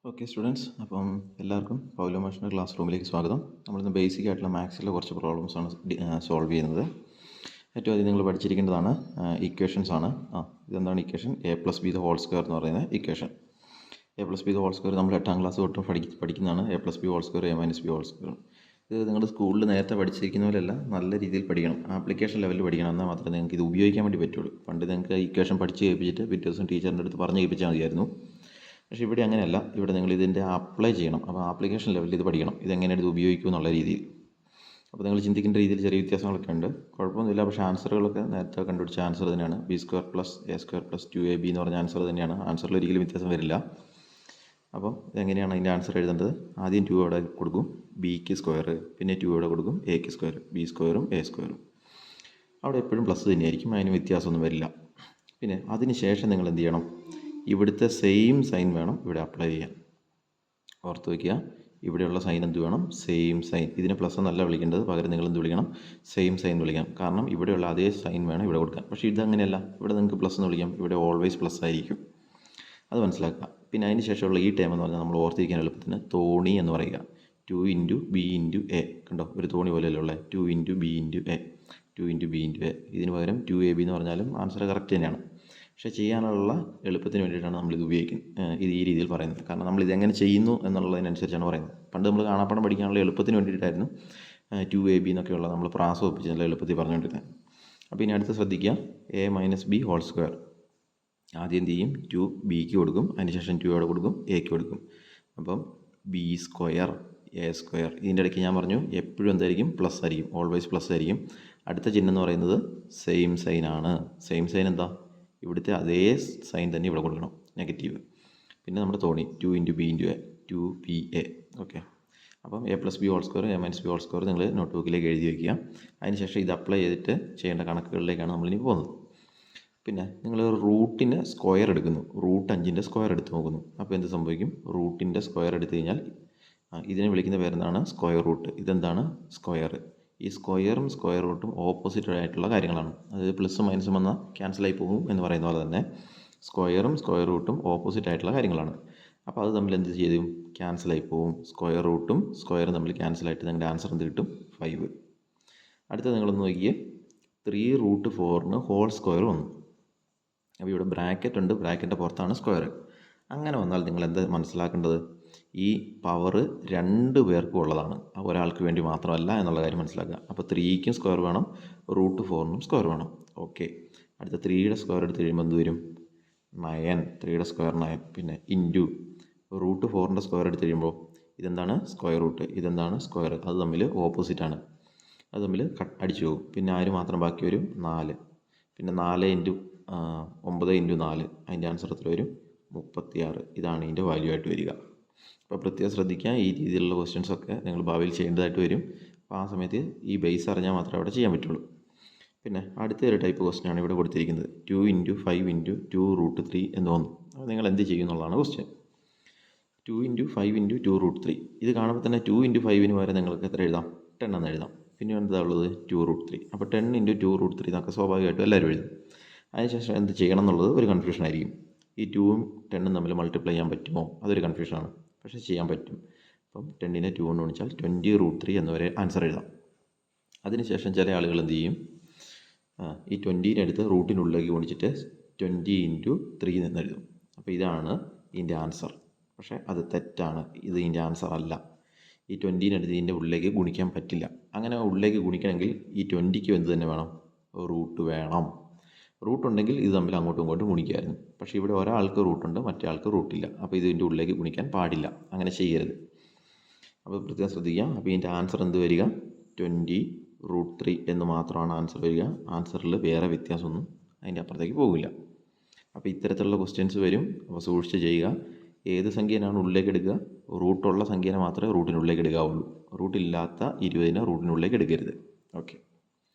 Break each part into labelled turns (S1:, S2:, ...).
S1: Okay students, അപ്പം എല്ലാവർക്കും Paulo മാഷിൻ്റെ ക്ലാസ് റൂമിലേക്ക് സ്വാഗതം. നമ്മളിന്ന് ബേസിക് ആയിട്ടുള്ള മാത്സിലെ കുറച്ച് പ്രോബ്ലംസാണ് സോൾവ് ചെയ്യുന്നത്. ഏറ്റവും ആദ്യം നിങ്ങൾ പഠിച്ചിരിക്കേണ്ടതാണ് ഇക്വേഷൻസ് ആണ്. ഇതെന്താണ് ഇക്വേഷൻ? a+b² എന്ന് പറയുന്ന ഇക്വേഷൻ. a+b² നമ്മൾ 8ാം ക്ലാസ് തൊട്ട് പഠിക്കുന്നതാണ്. a+b², a-b². ഇത് നിങ്ങൾ സ്കൂളിൽ നേരത്തെ പഠിച്ചിരിക്കുന്ന പോലെയല്ല, നല്ല രീതിയിൽ പഠിക്കണം. ആപ്ലിക്കേഷൻ ലെവലിൽ പഠിക്കണം, എന്നാൽ മാത്രമേ നിങ്ങൾക്ക് ഇത് ഉപയോഗിക്കാൻ വേണ്ടി പറ്റുള്ളൂ. പണ്ട് നിങ്ങൾക്ക് ഇക്വേഷൻ പഠിച്ച് കേൾപ്പിച്ചിട്ട് പിറ്റേ ദിവസം ടീച്ചറിൻ്റെ അടുത്ത് പറഞ്ഞ് കേൾപ്പിച്ചാൽ മതിയായിരുന്നു. പക്ഷേ ഇവിടെ അങ്ങനെയല്ല. ഇവിടെ നിങ്ങൾ ഇതിൻ്റെ അപ്ലൈ ചെയ്യണം. അപ്പോൾ ആപ്ലിക്കേഷൻ ലെവലിൽ ഇത് പഠിക്കണം, ഇതെങ്ങനെയാണ് ഇത് ഉപയോഗിക്കും എന്നുള്ള രീതിയിൽ. അപ്പോൾ നിങ്ങൾ ചിന്തിക്കേണ്ട രീതിയിൽ ചെറിയ വ്യത്യാസങ്ങളൊക്കെ ഉണ്ട്, കുഴപ്പമൊന്നുമില്ല. പക്ഷേ ആൻസറുകളൊക്കെ നേരത്തെ കണ്ടുപിടിച്ച ആൻസർ തന്നെയാണ്. b² + a² + 2ab എന്ന് പറഞ്ഞ ആൻസർ തന്നെയാണ്. ആൻസറിൽ ഒരിക്കലും വ്യത്യാസം വരില്ല. അപ്പം ഇതെങ്ങനെയാണ് അതിൻ്റെ ആൻസർ എഴുതേണ്ടത്? ആദ്യം 2 അവിടെ കൊടുക്കും, ബിക്ക് സ്ക്വയർ, പിന്നെ 2 അവിടെ കൊടുക്കും, എക്ക് സ്ക്വയർ, b², a². അവിടെ എപ്പോഴും പ്ലസ് തന്നെയായിരിക്കും, അതിന് വ്യത്യാസമൊന്നും വരില്ല. പിന്നെ അതിന് ശേഷം നിങ്ങൾ എന്ത് ചെയ്യണം? ഇവിടുത്തെ സെയിം സൈൻ വേണം ഇവിടെ അപ്ലൈ ചെയ്യാൻ. ഓർത്ത് വയ്ക്കുക, ഇവിടെയുള്ള സൈൻ എന്ത് വേണം? Same sign. ഇതിനെ പ്ലസ് എന്നല്ല വിളിക്കേണ്ടത്, പകരം നിങ്ങൾ എന്ത് വിളിക്കണം? സെയിം സൈൻ വിളിക്കണം. കാരണം ഇവിടെയുള്ള അതേ സൈൻ വേണം ഇവിടെ കൊടുക്കാൻ. പക്ഷേ ഇതങ്ങനെയല്ല, ഇവിടെ നിങ്ങൾക്ക് പ്ലസ് എന്ന് വിളിക്കാം, ഇവിടെ ഓൾവേസ് പ്ലസ് ആയിരിക്കും. അത് മനസ്സിലാക്കുക. പിന്നെ അതിന് ശേഷമുള്ള ഈ ടേം എന്ന് പറഞ്ഞാൽ നമ്മൾ ഓർത്തിരിക്കാൻ എളുപ്പത്തിന് തോണി എന്ന് പറയുക. 2 × b × a. കണ്ടോ, ഒരു തോണി പോലെയല്ലേ ഉള്ളത്. 2 × b × a, 2 × b × a. ഇതിന് പകരം 2ab എന്ന് പറഞ്ഞാലും ആൻസർ കറക്റ്റ് തന്നെയാണ്. പക്ഷേ ചെയ്യാനുള്ള എളുപ്പത്തിന് വേണ്ടിയിട്ടാണ് നമ്മളിത് ഉപയോഗിക്കുന്നത്, ഇത് ഈ രീതിയിൽ പറയുന്നത്. കാരണം നമ്മളിത് എങ്ങനെ ചെയ്യുന്നു എന്നുള്ളതിനനുസരിച്ചാണ് പറയുന്നത്. പണ്ട് നമ്മൾ കാണാപ്പാഠം പഠിക്കാനുള്ള എളുപ്പത്തിന് വേണ്ടിയിട്ടായിരുന്നു 2ab എന്നൊക്കെയുള്ള നമ്മൾ പ്രാസം ഒപ്പിച്ച് നല്ല എളുപ്പത്തിൽ പറഞ്ഞുകൊണ്ടിരുന്നത്. അപ്പോൾ ഇനി അടുത്ത് ശ്രദ്ധിക്കുക, a-b². ആദ്യം എന്ത് ചെയ്യും? 2bക്ക് കൊടുക്കും, അതിനുശേഷം 2 അവിടെ കൊടുക്കും, എക്ക് കൊടുക്കും. അപ്പം b², a². ഇതിൻ്റെ ഇടയ്ക്ക് ഞാൻ പറഞ്ഞു എപ്പോഴും എന്തായിരിക്കും? പ്ലസ് ആയിരിക്കും, ഓൾവേസ് പ്ലസ് ആയിരിക്കും. അടുത്ത ചിഹ്നം എന്ന് പറയുന്നത് സെയിം സൈൻ ആണ്. സെയിം സൈൻ എന്താ? ഇവിടുത്തെ അതേ സൈൻ തന്നെ ഇവിടെ കൊടുക്കണം, നെഗറ്റീവ്. പിന്നെ നമ്മുടെ തോണി 2 × b × a, 2ba. ഓക്കെ. അപ്പം a+b², a-b² നിങ്ങൾ നോട്ട് ബുക്കിലേക്ക് എഴുതി വയ്ക്കുക. അതിനുശേഷം ഇത് അപ്ലൈ ചെയ്തിട്ട് ചെയ്യേണ്ട കണക്കുകളിലേക്കാണ് നമ്മളിനി പോകുന്നത്. പിന്നെ നിങ്ങൾ റൂട്ടിന് സ്ക്വയർ എടുക്കുന്നു, √5ൻ്റെ സ്ക്വയർ എടുത്ത് നോക്കുന്നു. അപ്പോൾ എന്ത് സംഭവിക്കും? റൂട്ടിൻ്റെ സ്ക്വയർ എടുത്തു കഴിഞ്ഞാൽ ഇതിനെ വിളിക്കുന്ന പേരെന്താണ്? Square root. ഇതെന്താണ്? സ്ക്വയർ. ഈ സ്ക്വയറും സ്ക്വയർ റൂട്ടും ഓപ്പോസിറ്റ് ആയിട്ടുള്ള കാര്യങ്ങളാണ്. അതായത് പ്ലസും മൈനസും വന്നാൽ ക്യാൻസലായി പോകും എന്ന് പറയുന്ന പോലെ തന്നെ സ്ക്വയറും സ്ക്വയർ റൂട്ടും ഓപ്പോസിറ്റ് ആയിട്ടുള്ള കാര്യങ്ങളാണ്. അപ്പോൾ അത് തമ്മിൽ എന്ത് ചെയ്യും? ക്യാൻസലായി പോകും. സ്ക്വയർ റൂട്ടും സ്ക്വയറും തമ്മിൽ ക്യാൻസലായിട്ട് നിങ്ങളുടെ ആൻസർ എന്ത് കിട്ടും? 5. അടുത്ത നിങ്ങളൊന്ന് നോക്കിയേ, 3√4 ഹോൾ സ്ക്വയർ വന്നു. അപ്പോൾ ഇവിടെ ബ്രാക്കറ്റ് ഉണ്ട്, ബ്രാക്കറ്റിൻ്റെ പുറത്താണ് സ്ക്വയർ. അങ്ങനെ വന്നാൽ നിങ്ങൾ എന്ത് മനസ്സിലാക്കേണ്ടത്? ഈ പവർ 2 പേർക്കും ഉള്ളതാണ്, ഒരാൾക്ക് വേണ്ടി മാത്രമല്ല എന്നുള്ള കാര്യം മനസ്സിലാക്കുക. അപ്പോൾ 3ക്കും സ്ക്വയർ വേണം, √4നും സ്ക്വയർ വേണം. ഓക്കെ. അടുത്ത 3യുടെ സ്ക്വയർ എടുത്ത് കഴിയുമ്പോൾ എന്ത് വരും? 9. 3യുടെ സ്ക്വയർ 9. പിന്നെ ഇൻറ്റു √4ൻ്റെ സ്ക്വയർ എടുത്ത് കഴിയുമ്പോൾ ഇതെന്താണ്? Square root. ഇതെന്താണ്? സ്ക്വയർ. അത് തമ്മിൽ ഓപ്പോസിറ്റാണ്, അത് തമ്മിൽ അടിച്ചു പോകും. പിന്നെ ആര് മാത്രം ബാക്കി വരും? 4. പിന്നെ 4 × 9 × 4, അതിൻ്റെ ആൻസർ എത്ര വരും? 36. ഇതാണ് ഇതിൻ്റെ വാല്യൂ ആയിട്ട് വരിക. അപ്പോൾ പ്രത്യേകം ശ്രദ്ധിക്കുക, ഈ രീതിയിലുള്ള ക്വസ്റ്റ്യൻസൊക്കെ നിങ്ങൾ ഭാവിയിൽ ചെയ്യേണ്ടതായിട്ട് വരും. അപ്പോൾ ആ സമയത്ത് ഈ ബേസ് അറിഞ്ഞാൽ മാത്രമേ അവിടെ ചെയ്യാൻ പറ്റുള്ളൂ. പിന്നെ അടുത്ത ഒരു ടൈപ്പ് ക്വസ്റ്റ്യനാണ് ഇവിടെ കൊടുത്തിരിക്കുന്നത്. 2 × 5 × 2√3 എന്ന് തോന്നുന്നു. അപ്പോൾ നിങ്ങൾ എന്ത് ചെയ്യും എന്നുള്ളതാണ് ക്വസ്റ്റ്യൻ. 2 × 5 × 2√3. ഇത് കാണുമ്പോൾ തന്നെ 2 × 5ന് വരെ നിങ്ങൾക്ക് എത്ര എഴുതാം? 10 എന്ന് എഴുതാം. പിന്നെ എന്താ ഉള്ളത്? 2√3. അപ്പോൾ 10 × 2√3 എന്നൊക്കെ സ്വാഭാവികമായിട്ടും എല്ലാവരും എഴുതും. അതിനുശേഷം എന്ത് ചെയ്യണം എന്നുള്ളത് ഒരു കൺഫ്യൂഷൻ ആയിരിക്കും. ഈ 2ഉം 10ഉം തമ്മിൽ മൾട്ടിപ്ലൈ ചെയ്യാൻ പറ്റുമോ? അതൊരു കൺഫ്യൂഷനാണ്. പക്ഷേ ചെയ്യാൻ പറ്റും. അപ്പം 10നെ 2 കൊണ്ട് ഗുണിച്ചാൽ 20√3 എന്നവരെ ആൻസർ എഴുതാം. അതിനുശേഷം ചില ആളുകൾ എന്ത് ചെയ്യും? ഈ 20നെ എടുത്ത് റൂട്ടിനുള്ളിലേക്ക് ഗുണിച്ചിട്ട് 20 × 3 എന്ന് എഴുതും. അപ്പോൾ ഇതാണ് ഇതിൻ്റെ ആൻസർ. പക്ഷേ അത് തെറ്റാണ്, ഇത് ഇതിൻ്റെ ആൻസർ അല്ല. ഈ 20നെ എടുത്ത് ഇതിൻ്റെ ഉള്ളിലേക്ക് ഗുണിക്കാൻ പറ്റില്ല. അങ്ങനെ ഉള്ളിലേക്ക് ഗുണിക്കണമെങ്കിൽ ഈ 20ക്ക് എന്ത് തന്നെ വേണം? റൂട്ട് വേണം. റൂട്ട് ഉണ്ടെങ്കിൽ ഇത് തമ്മിൽ അങ്ങോട്ടും ഇങ്ങോട്ടും ഗുണിക്കുമായിരുന്നു. പക്ഷേ ഇവിടെ ഒരാൾക്ക് റൂട്ടുണ്ട്, മറ്റേ ആൾക്ക് റൂട്ടില്ല. അപ്പോൾ ഇതിൻ്റെ ഉള്ളിലേക്ക് ഗുണിക്കാൻ പാടില്ല, അങ്ങനെ ചെയ്യരുത്. അപ്പോൾ പ്രത്യേകം ശ്രദ്ധിക്കുക. അപ്പോൾ ഇതിൻ്റെ ആൻസർ എന്ത് വരിക? 20√3 എന്ന് മാത്രമാണ് ആൻസർ വരിക. ആൻസറിൽ വേറെ വ്യത്യാസമൊന്നും അതിൻ്റെ അപ്പുറത്തേക്ക് പോകില്ല. അപ്പോൾ ഇത്തരത്തിലുള്ള ക്വസ്റ്റ്യൻസ് വരും. അപ്പോൾ സൂക്ഷിച്ച് ചെയ്യുക. ഏത് സംഖ്യനാണ് ഉള്ളിലേക്ക് എടുക്കുക? റൂട്ടുള്ള സംഖ്യനെ മാത്രമേ റൂട്ടിനുള്ളിലേക്ക് എടുക്കാവുള്ളൂ. റൂട്ടില്ലാത്ത 20നെ റൂട്ടിനുള്ളിലേക്ക് എടുക്കരുത്. ഓക്കെ.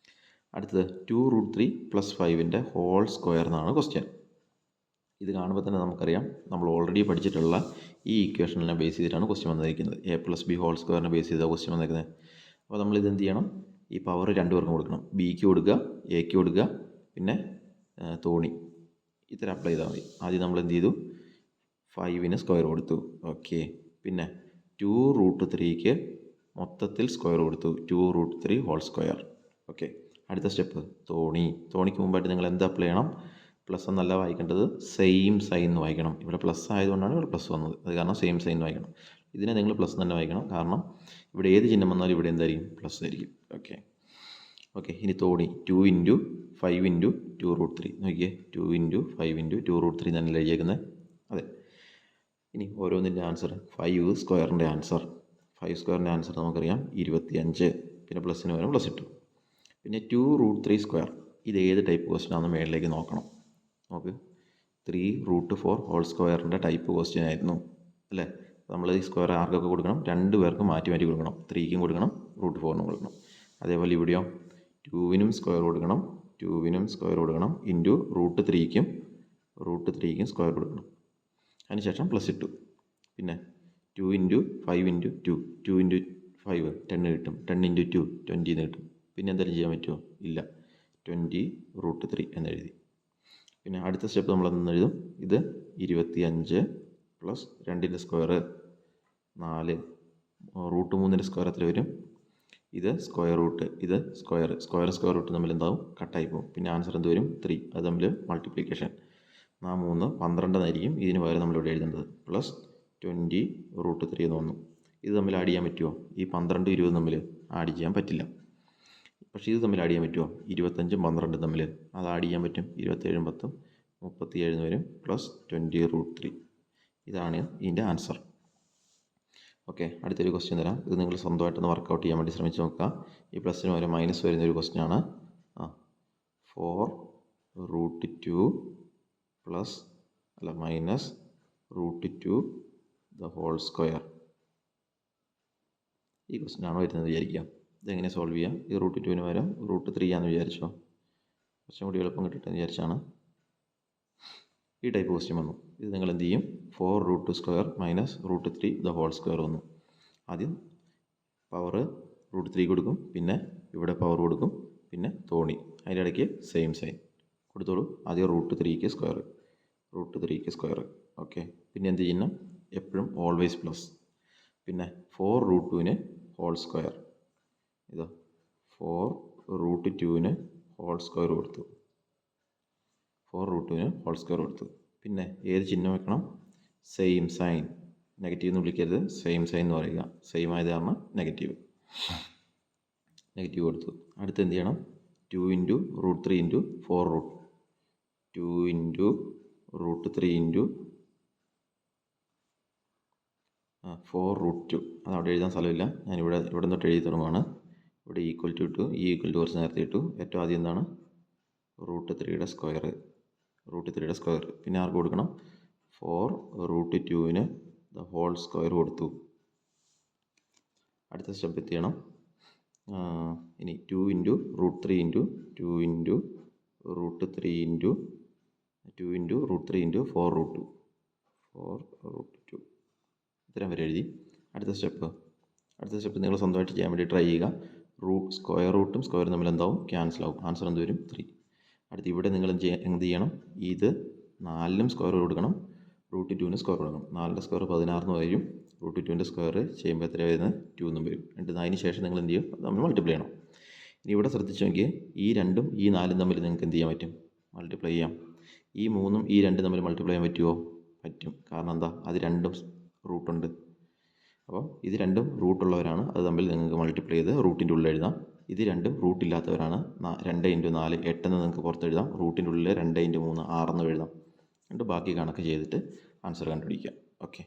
S1: അടുത്തത് 2√3 + 5ൻ്റെ ഹോൾ സ്ക്വയർ എന്നാണ് ക്വസ്റ്റ്യൻ. ഇത് കാണുമ്പോൾ തന്നെ നമുക്കറിയാം, നമ്മൾ ഓൾറെഡി പഠിച്ചിട്ടുള്ള ഈ ഇക്വേഷനെ ബേസ് ചെയ്തിട്ടാണ് ക്വസ്റ്റ്യൻ വന്നിരിക്കുന്നത്. a+b² ബേസ് ചെയ്താണ് ക്വസ്റ്റ്യൻ വന്നിരിക്കുന്നത്. അപ്പോൾ നമ്മൾ ഇത് എന്ത് ചെയ്യണം? ഈ പവർ 2 പേർക്കും കൊടുക്കണം. ബിക്ക് കൊടുക്കുക, എക്ക് കൊടുക്കുക, പിന്നെ തോണി ഇത്തരം അപ്ലൈ ചെയ്താൽ മതി. ആദ്യം നമ്മൾ എന്ത് ചെയ്തു? 5ന് സ്ക്വയർ കൊടുത്തു. ഓക്കെ. പിന്നെ 2√3ക്ക് മൊത്തത്തിൽ സ്ക്വയർ കൊടുത്തു. 2√3 ഹോൾ സ്ക്വയർ. ഓക്കെ. അടുത്ത സ്റ്റെപ്പ് തോണിക്ക് മുമ്പായിട്ട് നിങ്ങൾ എന്ത് അപ്ലൈ ചെയ്യണം? പ്ലസ് എന്നല്ല വായിക്കേണ്ടത്, സെയിം സൈൻ എന്ന് വായിക്കണം. ഇവിടെ പ്ലസ് ആയതുകൊണ്ടാണ് ഇവിടെ പ്ലസ് വന്നത്. അത് കാരണം സെയിം സൈൻ എന്ന് വായിക്കണം. ഇതിനെ നിങ്ങൾ പ്ലസ് തന്നെ വായിക്കണം. കാരണം ഇവിടെ ഏത് ചിഹ്നം വന്നാലും ഇവിടെ എന്തായിരിക്കും? പ്ലസ് ആയിരിക്കും. ഓക്കെ. ഇനി തോണി 2 × 5 × 2√3. നോക്കിയേ, 2 × 5 × 2√3 തന്നെ എഴുതിയേക്കുന്നത്. അതെ. ഇനി ഓരോന്നിൻ്റെ ആൻസർ 5 സ്ക്വയറിൻ്റെ ആൻസർ. 5 സ്ക്വയറിൻ്റെ ആൻസർ നമുക്കറിയാം 25. പിന്നെ പ്ലസ്സിന് പകരം പ്ലസ് ഇട്ടു. പിന്നെ 2√3 സ്ക്വയർ. ഇത് ഏത് ടൈപ്പ് ക്വസ്റ്റ്യൻ ആണെന്ന് മേളിലേക്ക് നോക്കണം. നോക്ക്, 3√4 ഹോൾ സ്ക്വയറിൻ്റെ ടൈപ്പ് ക്വസ്റ്റ്യൻ ആയിരുന്നു അല്ലേ? നമ്മൾ ഈ സ്ക്വയർ ആർക്കൊക്കെ കൊടുക്കണം? 2 പേർക്കും മാറ്റി കൊടുക്കണം. 3ക്കും കൊടുക്കണം, √4നും കൊടുക്കണം. അതേപോലെ ഇവിടെയോ 2നും സ്ക്വയർ കൊടുക്കണം, 2നും സ്ക്വയർ കൊടുക്കണം, ഇൻറ്റു √3ക്കും സ്ക്വയർ കൊടുക്കണം. അതിനുശേഷം പ്ലസ് ഇട്ടു. പിന്നെ 2 × 5 × 2 2 × 5 10 കിട്ടും. 10 × 2 20 എന്ന് കിട്ടും. പിന്നെ എന്തെങ്കിലും ചെയ്യാൻ പറ്റുമോ? ഇല്ല. 20√3 എന്നെഴുതി. പിന്നെ അടുത്ത സ്റ്റെപ്പ് നമ്മൾ എന്ന് എഴുതും? ഇത് 25 പ്ലസ് 2ൻ്റെ സ്ക്വയർ 4, √3ൻ്റെ സ്ക്വയർ എത്ര വരും? ഇത് സ്ക്വയർ റൂട്ട്, ഇത് സ്ക്വയർ റൂട്ട് തമ്മിൽ എന്താവും? കട്ടായി പോകും. പിന്നെ ആൻസർ എന്ത് വരും? 3. അത് തമ്മിൽ മൾട്ടിപ്ലിക്കേഷൻ 3 12 എന്നായിരിക്കും. ഇതിന് പകരം നമ്മളിവിടെ എഴുതേണ്ടത് പ്ലസ് 20√3 എന്ന് വന്നു. ഇത് തമ്മിൽ ആഡ് ചെയ്യാൻ പറ്റുമോ? ഈ 12 20 തമ്മിൽ ആഡ് ചെയ്യാൻ പറ്റില്ല. പക്ഷേ ഇത് തമ്മിൽ ആഡ് ചെയ്യാൻ പറ്റുമോ? 25 12 തമ്മിൽ അത് ആഡ് ചെയ്യാൻ പറ്റും. 27 10 37 വരും, പ്ലസ് 20√3. ഇതാണ് ഇതിൻ്റെ ആൻസർ. ഓക്കെ. അടുത്തൊരു ക്വസ്റ്റ്യൻ തരാം. ഇത് നിങ്ങൾ സ്വന്തമായിട്ടൊന്ന് വർക്കൗട്ട് ചെയ്യാൻ വേണ്ടി ശ്രമിച്ച് നോക്കുക. ഈ പ്ലസ്സിന് വരെ മൈനസ് വരുന്നൊരു ക്വസ്റ്റ്യൻ ആണ്. 4√2 മൈനസ് √2 ദ ഹോൾ സ്ക്വയർ. ഈ ക്വസ്റ്റ്യൻ ആണ് വരുന്നത് വിചാരിക്കുക. ഇതെങ്ങനെ സോൾവ് ചെയ്യാം? ഈ √2ന് പകരം √3 ആണെന്ന് വിചാരിച്ചോ? കുറച്ചും കൂടി എളുപ്പം കിട്ടട്ടെ എന്ന് വിചാരിച്ചാണ്. ഈ ടൈപ്പ് ക്വസ്റ്റ്യൻ വന്നു. ഇത് നിങ്ങൾ എന്ത് ചെയ്യും? 4√2² മൈനസ് √3 ദ ഹോൾ സ്ക്വയർ വന്നു. ആദ്യം പവർ √3 കൊടുക്കും, പിന്നെ ഇവിടെ പവർ കൊടുക്കും, പിന്നെ തോണി, അതിൻ്റെ ഇടയ്ക്ക് സെയിം സൈൻ കൊടുത്തോളൂ. ആദ്യം √3ക്ക് സ്ക്വയർ. ഓക്കെ. പിന്നെ എന്ത് ചെയ്യണം? എപ്പോഴും ഓൾവേസ് പ്ലസ്. പിന്നെ 4√2ന് ഹോൾ സ്ക്വയർ. ഇതോ 4√2ന് ഹോൾ സ്ക്വയർ കൊടുത്തു. 4√2ന് ഹോൾ സ്ക്വയർ കൊടുത്തു. പിന്നെ ഏത് ചിഹ്നം വെക്കണം? Same sign. നെഗറ്റീവ് എന്ന് വിളിക്കരുത്, സെയിം സൈൻ എന്ന് പറയുക. സെയിം ആയത് കാരണം നെഗറ്റീവ് കൊടുത്തു. അടുത്ത് എന്ത് ചെയ്യണം? 2 × √3 × 4√2 2 × √3 × 4√2. അതവിടെ എഴുതാൻ സ്ഥലമില്ല. ഞാനിവിടെ തൊട്ട് എഴുതി തുടങ്ങുകയാണ്. ഇവിടെ ഈക്വൽ ടു ഇട്ടു, ഈ ഈക്വൽ ടു കുറച്ച് നേരത്തെ ഇട്ടു. ഏറ്റവും ആദ്യം എന്താണ്? √3യുടെ സ്ക്വയർ. പിന്നെ ആർക്ക് കൊടുക്കണം? 4√2ന് ദ ഹോൾ സ്ക്വയർ കൊടുത്തു. അടുത്ത സ്റ്റെപ്പ് എത്തിയണം. ഇനി 2 × √3 × 4√2 ഇത്രയും വരെ എഴുതി. അടുത്ത സ്റ്റെപ്പ് നിങ്ങൾ സ്വന്തമായിട്ട് ചെയ്യാൻ വേണ്ടി ട്രൈ ചെയ്യുക. സ്ക്വയർ റൂട്ടും സ്ക്വയറും തമ്മിൽ എന്താവും? ക്യാൻസൽ ആവും. ആൻസർ എന്ത് വരും? 3. അടുത്ത് ഇവിടെ നിങ്ങൾ എന്ത് ചെയ്യണം? ഇത് 4നും സ്ക്വയർ കൊടുക്കണം, √2ന് സ്ക്വയർ കൊടുക്കണം. 4ൻ്റെ സ്ക്വയർ 16 വരും, √2ൻ്റെ സ്ക്വയർ ചെയ്യുമ്പോൾ എത്ര വരുന്നത്? 2 എന്നും വരും. അതിന് ശേഷം നിങ്ങൾ എന്ത് ചെയ്യും? അത് നമ്മൾ മൾട്ടിപ്ലൈ ചെയ്യണം. ഇനി ഇവിടെ ശ്രദ്ധിച്ച് നോക്കിയാൽ ഈ 2ഉം ഈ 4ഉം തമ്മിൽ നിങ്ങൾക്ക് എന്ത് ചെയ്യാൻ പറ്റും? മൾട്ടിപ്ലൈ ചെയ്യാം. ഈ 3ഉം ഈ 2ഉം തമ്മിൽ മൾട്ടിപ്ലൈ ചെയ്യാൻ പറ്റുമോ? പറ്റും. കാരണം എന്താ? അത് 2ഉം റൂട്ടുണ്ട്. അപ്പോൾ ഇത് 2ഉം റൂട്ടുള്ളവരാണ്. അത് തമ്മിൽ നിങ്ങൾക്ക് മൾട്ടിപ്ലൈ ചെയ്ത് റൂട്ടിൻ്റെ ഉള്ളിൽ എഴുതാം. ഇത് 2ഉം റൂട്ടില്ലാത്തവരാണ്. 2 × 4 8 എന്ന് നിങ്ങൾക്ക് പുറത്തെഴുതാം. റൂട്ടിൻ്റെ ഉള്ളിൽ 2 × 3 6 എന്ന് എഴുതാം. എന്നിട്ട് ബാക്കി കണക്ക് ചെയ്തിട്ട് ആൻസർ കണ്ടുപിടിക്കുക. ഓക്കെ.